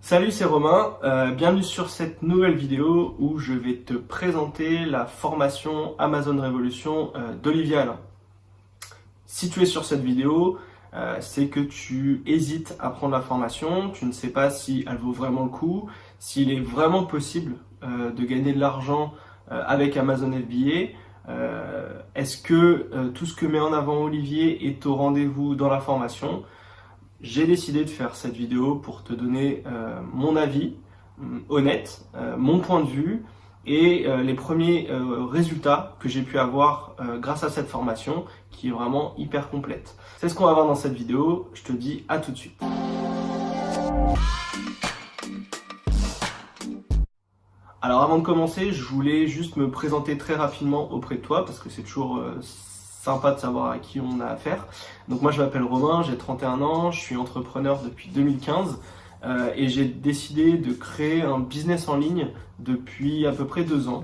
Salut, c'est Romain, bienvenue sur cette nouvelle vidéo où je vais te présenter la formation Amazon Révolution d'Olivier Alain. Si tu es sur cette vidéo, c'est que tu hésites à prendre la formation, tu ne sais pas si elle vaut vraiment le coup, s'il est vraiment possible de gagner de l'argent avec Amazon FBA. Est-ce que tout ce que met en avant Olivier est au rendez-vous dans la formation? J'ai décidé de faire cette vidéo pour te donner mon avis honnête, mon point de vue et les premiers résultats que j'ai pu avoir grâce à cette formation qui est vraiment hyper complète. C'est ce qu'on va voir dans cette vidéo, je te dis à tout de suite. Alors avant de commencer, je voulais juste me présenter très rapidement auprès de toi parce que c'est toujours sympa de savoir à qui on a affaire. Donc moi je m'appelle Romain, j'ai 31 ans, je suis entrepreneur depuis 2015 et j'ai décidé de créer un business en ligne depuis à peu près 2 ans.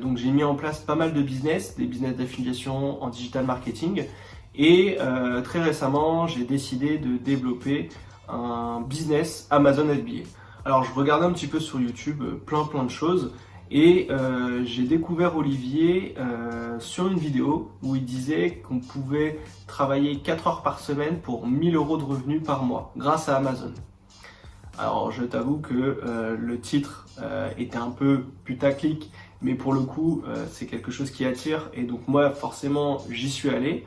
Donc j'ai mis en place pas mal de business, des business d'affiliation en digital marketing et très récemment j'ai décidé de développer un business Amazon FBA. Alors je regardais un petit peu sur YouTube plein de choses et j'ai découvert Olivier sur une vidéo où il disait qu'on pouvait travailler 4 heures par semaine pour 1000 € de revenus par mois grâce à Amazon. Alors je t'avoue que le titre était un peu putaclic, mais pour le coup c'est quelque chose qui attire et donc moi forcément j'y suis allé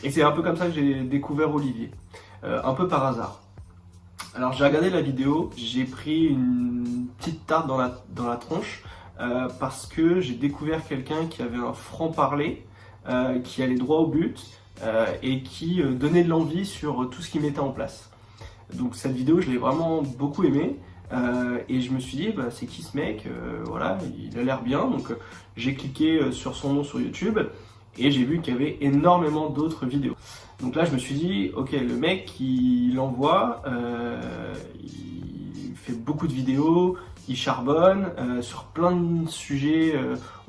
et c'est un peu comme ça que j'ai découvert Olivier, un peu par hasard. Alors j'ai regardé la vidéo, j'ai pris une petite tarte dans la tronche parce que j'ai découvert quelqu'un qui avait un franc-parler, qui allait droit au but et qui donnait de l'envie sur tout ce qu'il mettait en place. Donc cette vidéo je l'ai vraiment beaucoup aimée et je me suis dit c'est qui ce mec, voilà, il a l'air bien, donc j'ai cliqué sur son nom sur YouTube et j'ai vu qu'il y avait énormément d'autres vidéos. Donc là je me suis dit ok, le mec il envoie, il fait beaucoup de vidéos, il charbonne sur plein de sujets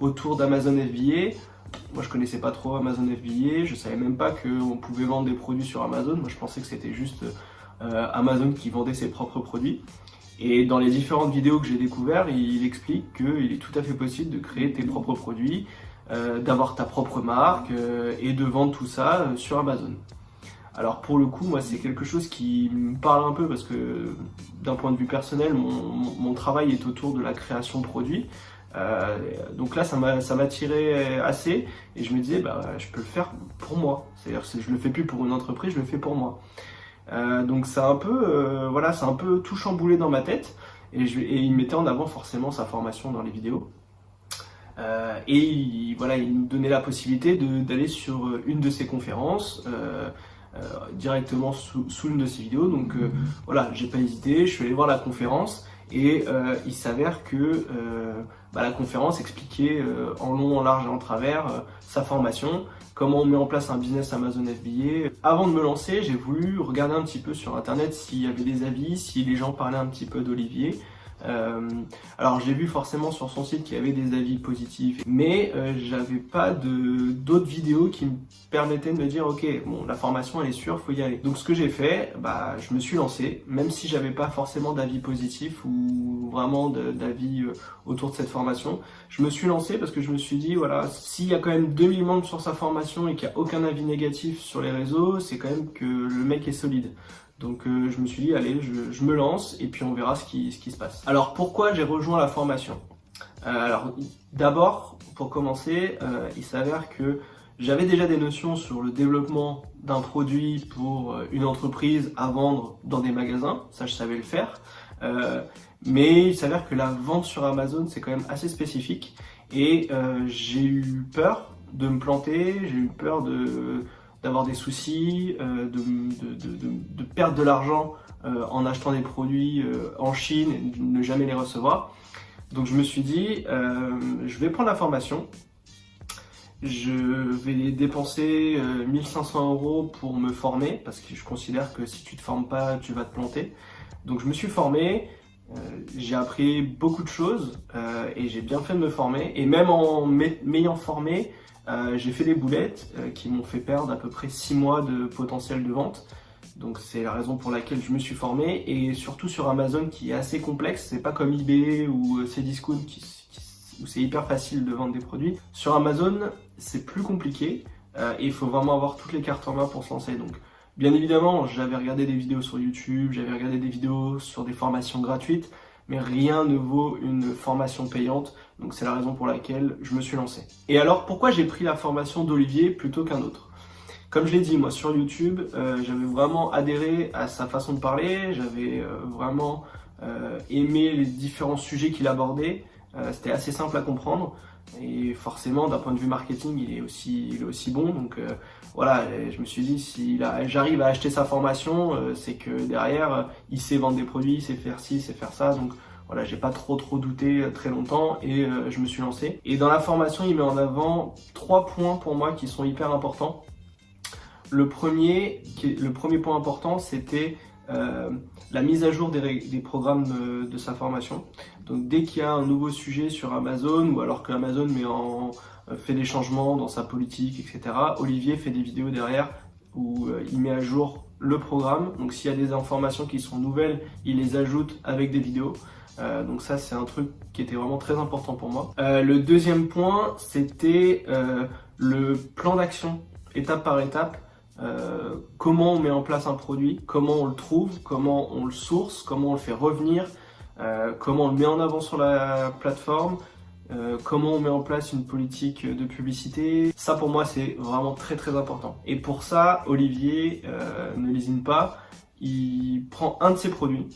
autour d'Amazon FBA. Moi je connaissais pas trop Amazon FBA, je savais même pas qu'on pouvait vendre des produits sur Amazon. Moi je pensais que c'était juste Amazon qui vendait ses propres produits. Et dans les différentes vidéos que j'ai découvertes, il explique qu'il est tout à fait possible de créer tes propres produits, d'avoir ta propre marque et de vendre tout ça sur Amazon. Alors pour le coup, moi c'est quelque chose qui me parle un peu parce que d'un point de vue personnel, mon travail est autour de la création de produits. Donc là ça m'attirait assez et je me disais je peux le faire pour moi. C'est-à-dire que je le fais plus pour une entreprise, je le fais pour moi. Donc c'est un peu voilà, c'est un peu tout chamboulé dans ma tête et il mettait en avant forcément sa formation dans les vidéos. Et voilà, il nous donnait la possibilité d'aller sur une de ses conférences directement sous une de ses vidéos. Donc voilà, j'ai pas hésité, je suis allé voir la conférence et il s'avère que la conférence expliquait en long, en large et en travers sa formation, comment on met en place un business Amazon FBA. Avant de me lancer, j'ai voulu regarder un petit peu sur internet s'il y avait des avis, si les gens parlaient un petit peu d'Olivier. Alors j'ai vu forcément sur son site qu'il y avait des avis positifs, mais j'avais pas d'autres vidéos qui me permettaient de me dire ok, bon, la formation elle est sûre, faut y aller. Donc ce que j'ai fait, je me suis lancé, même si j'avais pas forcément d'avis positifs ou vraiment d'avis autour de cette formation. Je me suis lancé parce que je me suis dit voilà, s'il y a quand même 2000 membres sur sa formation et qu'il n'y a aucun avis négatif sur les réseaux, c'est quand même que le mec est solide. Donc je me suis dit allez, je me lance et puis on verra ce qui se passe. Alors pourquoi j'ai rejoint la formation? Alors d'abord, pour commencer, il s'avère que j'avais déjà des notions sur le développement d'un produit pour une entreprise à vendre dans des magasins, ça je savais le faire. Mais il s'avère que la vente sur Amazon c'est quand même assez spécifique et j'ai eu peur de me planter, j'ai eu peur d'avoir des soucis, de perdre de l'argent en achetant des produits en Chine et de ne jamais les recevoir. Donc je me suis dit, je vais prendre la formation, je vais dépenser 1500 € pour me former, parce que je considère que si tu te formes pas, tu vas te planter. Donc je me suis formé, j'ai appris beaucoup de choses et j'ai bien fait de me former. Et même en m'ayant formé, j'ai fait des boulettes qui m'ont fait perdre à peu près 6 mois de potentiel de vente. Donc c'est la raison pour laquelle je me suis formé, et surtout sur Amazon qui est assez complexe, c'est pas comme eBay ou Cdiscount où c'est hyper facile de vendre des produits. Sur Amazon, c'est plus compliqué et il faut vraiment avoir toutes les cartes en main pour se lancer. Donc bien évidemment, j'avais regardé des vidéos sur YouTube, j'avais regardé des vidéos sur des formations gratuites, mais rien ne vaut une formation payante, donc c'est la raison pour laquelle je me suis lancé. Et alors, pourquoi j'ai pris la formation d'Olivier plutôt qu'un autre ? Comme je l'ai dit, moi sur YouTube, j'avais vraiment adhéré à sa façon de parler, j'avais vraiment aimé les différents sujets qu'il abordait, c'était assez simple à comprendre, et forcément d'un point de vue marketing, il est aussi bon, donc voilà, je me suis dit, si j'arrive à acheter sa formation, c'est que derrière, il sait vendre des produits, il sait faire ci, il sait faire ça, donc voilà, j'ai pas trop douté très longtemps et je me suis lancé. Et dans la formation, il met en avant 3 points pour moi qui sont hyper importants. Le premier point important, c'était la mise à jour des programmes de sa formation. Donc dès qu'il y a un nouveau sujet sur Amazon, ou alors que Amazon fait des changements dans sa politique, etc., Olivier fait des vidéos derrière où il met à jour le programme. Donc s'il y a des informations qui sont nouvelles, il les ajoute avec des vidéos. Donc ça, c'est un truc qui était vraiment très important pour moi. Le deuxième point, c'était le plan d'action, étape par étape. Comment on met en place un produit, comment on le trouve, comment on le source, comment on le fait revenir, comment on le met en avant sur la plateforme, comment on met en place une politique de publicité. Ça pour moi c'est vraiment très important. Et pour ça, Olivier ne lésine pas, il prend un de ses produits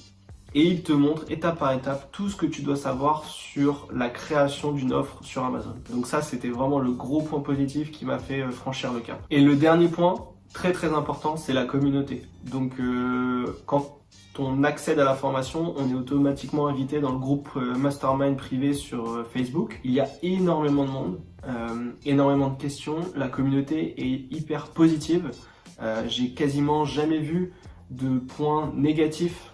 et il te montre étape par étape tout ce que tu dois savoir sur la création d'une offre sur Amazon. Donc ça, c'était vraiment le gros point positif qui m'a fait franchir le cap. Et le dernier point, très important, c'est la communauté. Donc quand on accède à la formation, on est automatiquement invité dans le groupe Mastermind privé sur Facebook. Il y a énormément de monde, énormément de questions. La communauté est hyper positive. J'ai quasiment jamais vu de points négatifs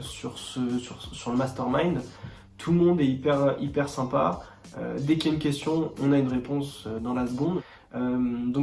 sur le Mastermind. Tout le monde est hyper sympa. Dès qu'il y a une question, on a une réponse dans la seconde. Donc